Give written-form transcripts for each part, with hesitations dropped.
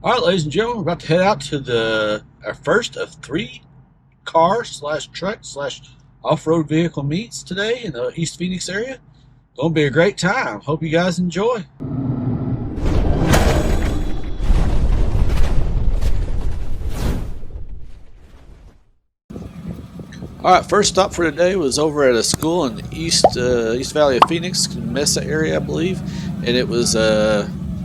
All right, ladies and gentlemen, we're about to head out to our first of 3 car/truck/off-road vehicle meets today in the East Phoenix area. Gonna be a great time. Hope you guys enjoy. All right, first stop for today was over at a school in the East Valley of Phoenix, Mesa area, I believe, and it was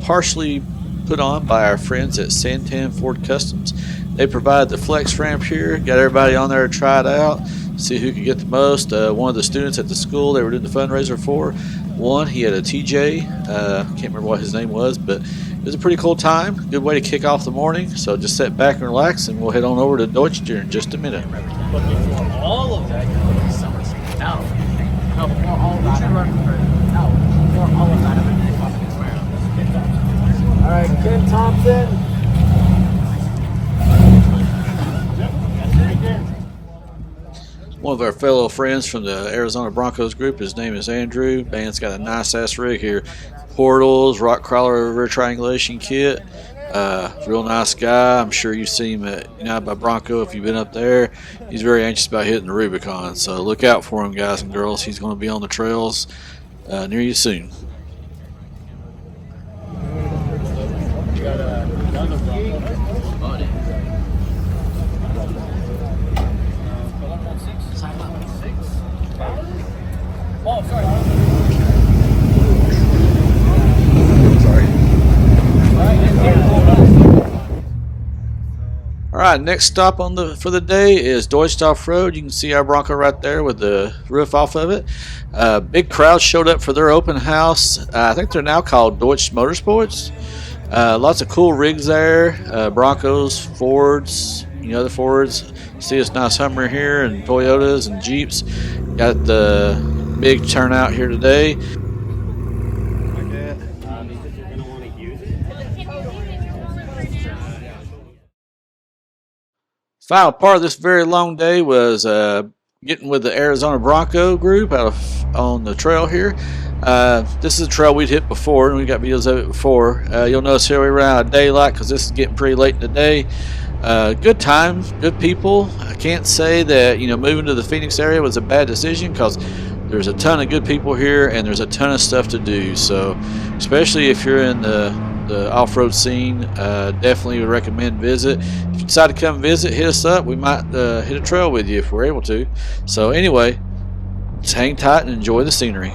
partially put on by our friends at Santan Ford Customs. They provided the flex ramp here, got everybody on there to try it out, see who could get the most. One of the students at the school they were doing the fundraiser for, he had a TJ. Can't remember what his name was, but it was a pretty cool time. Good way to kick off the morning. So just sit back and relax, and we'll head on over to Deutsch here in just a minute. But before all of that, you look at summer season. No, before all of that, before all of that, all right, Ken Thompson. One of our fellow friends from the Arizona Broncos group, his name is Andrew. Band's got a nice ass rig here. Portals, rock crawler rear triangulation kit. Real nice guy. I'm sure you've seen him at United by Bronco if you've been up there. He's very anxious about hitting the Rubicon, so look out for him, guys and girls. He's going to be on the trails near you soon. Oh, sorry. All right, next stop for the day is Deutsch Off-Road. You can see our Bronco right there with the roof off of it. Big crowd showed up for their open house. I think they're now called Deutsch Motorsports. Lots of cool rigs there. Broncos, Fords, other Fords. See this nice Hummer here and Toyotas and Jeeps. Got the big turnout here today. Final part of this very long day was getting with the Arizona Bronco group on the trail here. This is a trail we'd hit before, and we got videos of it before. You'll notice here we ran out of daylight because this is getting pretty late in the day. Good time, good people. I can't say that moving to the Phoenix area was a bad decision because there's a ton of good people here and there's a ton of stuff to do. So, especially if you're in the off-road scene, definitely would recommend visit. If you decide to come visit, hit us up. We might hit a trail with you if we're able to. So anyway, just hang tight and enjoy the scenery.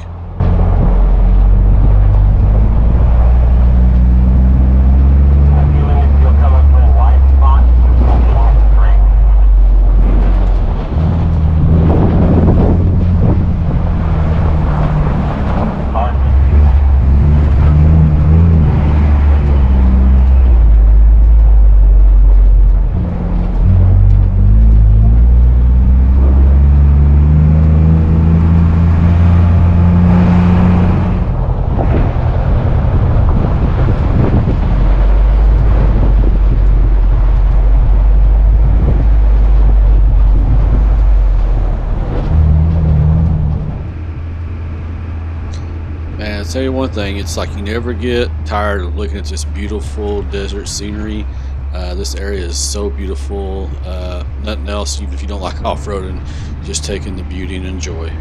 Man, I'll tell you one thing, it's like you never get tired of looking at this beautiful desert scenery. This area is so beautiful. Nothing else, even if you don't like off-roading, just taking the beauty and enjoy.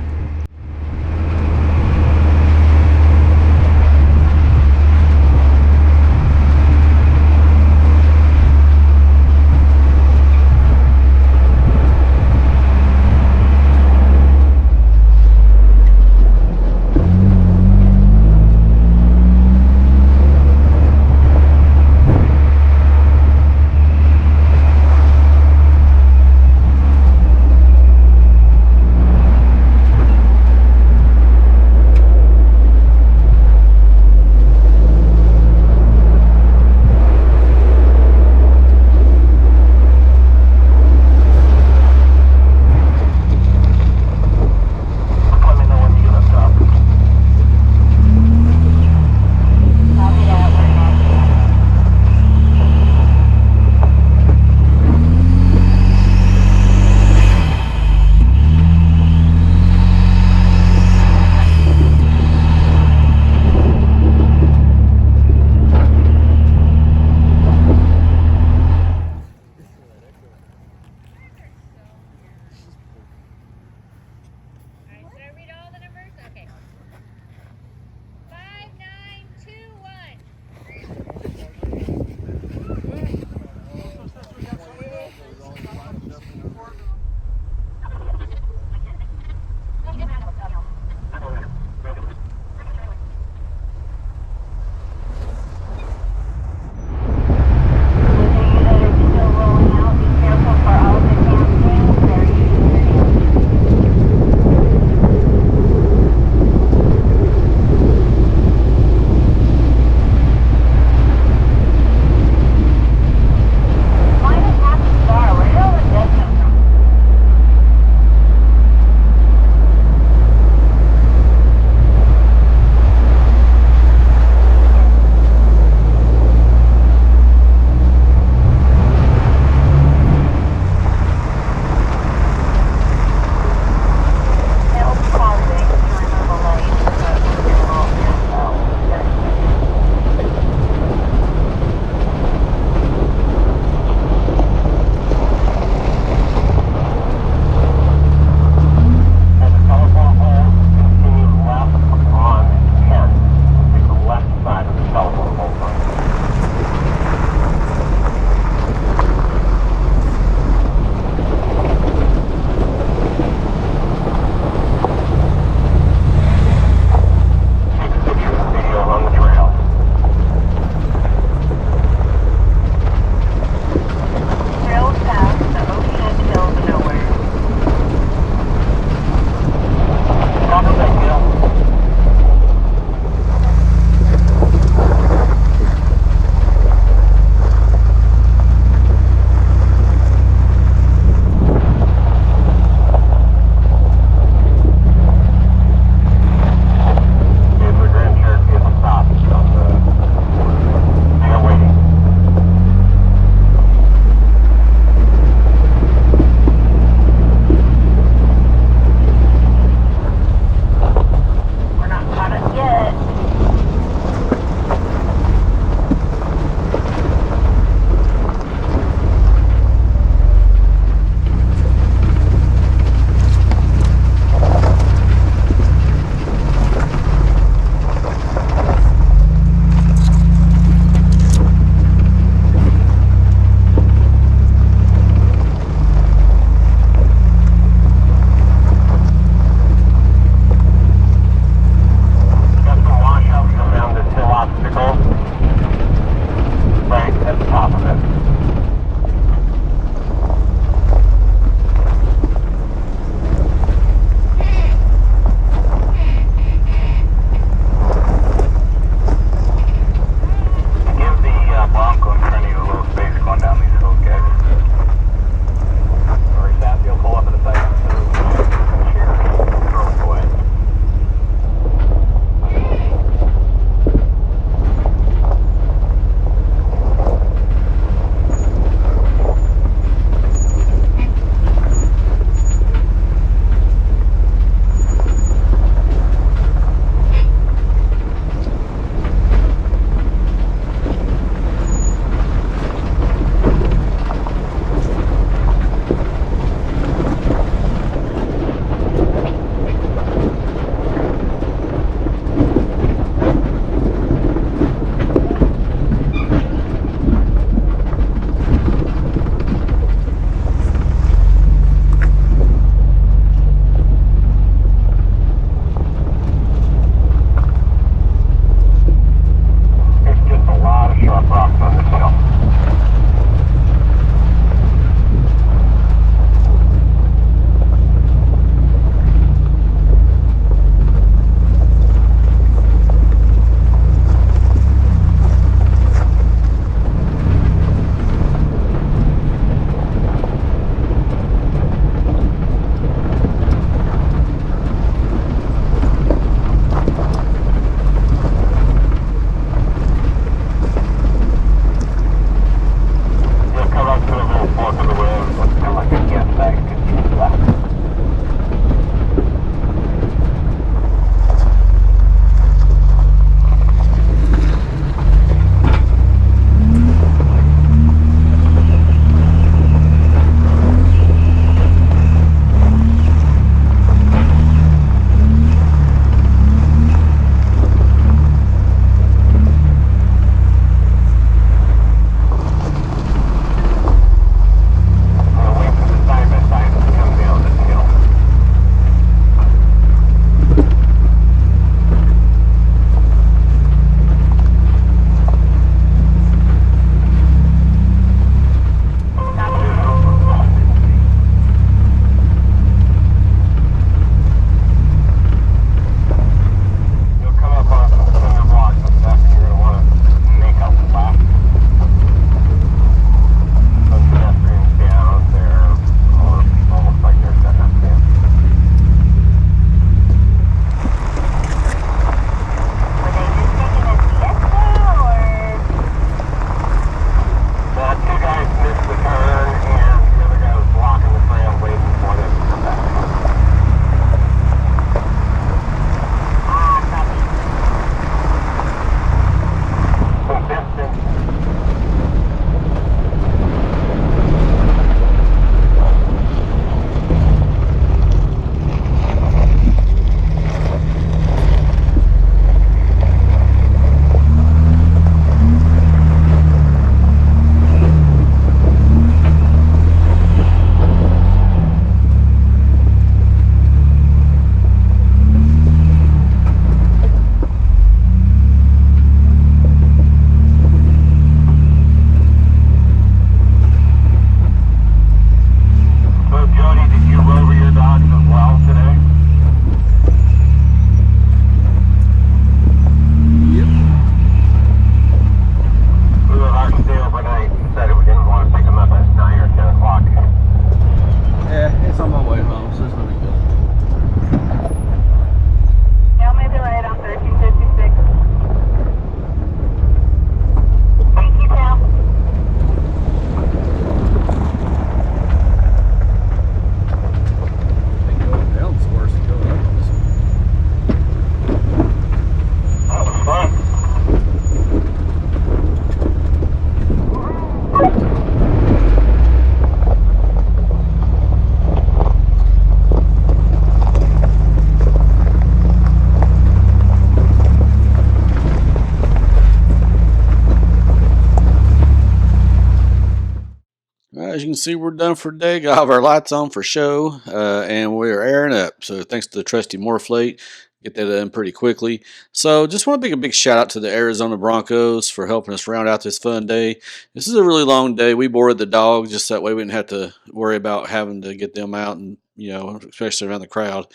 as you can see, we're done for today. Got all of our lights on for show, and we're airing up. So thanks to the trusty Morphlate, get that done pretty quickly. So just want to make a big shout out to the Arizona Broncos for helping us round out this fun day. This is a really long day. We boarded the dogs just that way we didn't have to worry about having to get them out and, especially around the crowd.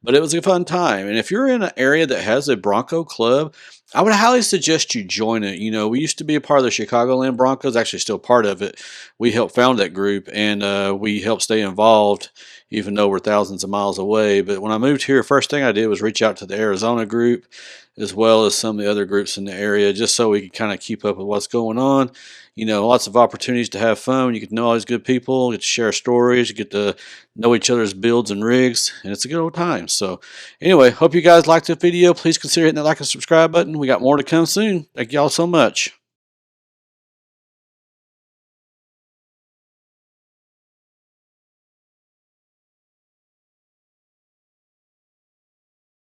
But it was a fun time. And if you're in an area that has a Bronco club, I would highly suggest you join it. We used to be a part of the Chicagoland Broncos, actually still part of it. We helped found that group, and we helped stay involved, even though we're thousands of miles away. But when I moved here, first thing I did was reach out to the Arizona group, as well as some of the other groups in the area, just so we could kind of keep up with what's going on. Lots of opportunities to have fun. You get to know all these good people, you get to share stories, you get to know each other's builds and rigs, and it's a good old time. So anyway, hope you guys liked the video. Please consider hitting that like and subscribe button. We got more to come soon. Thank y'all so much.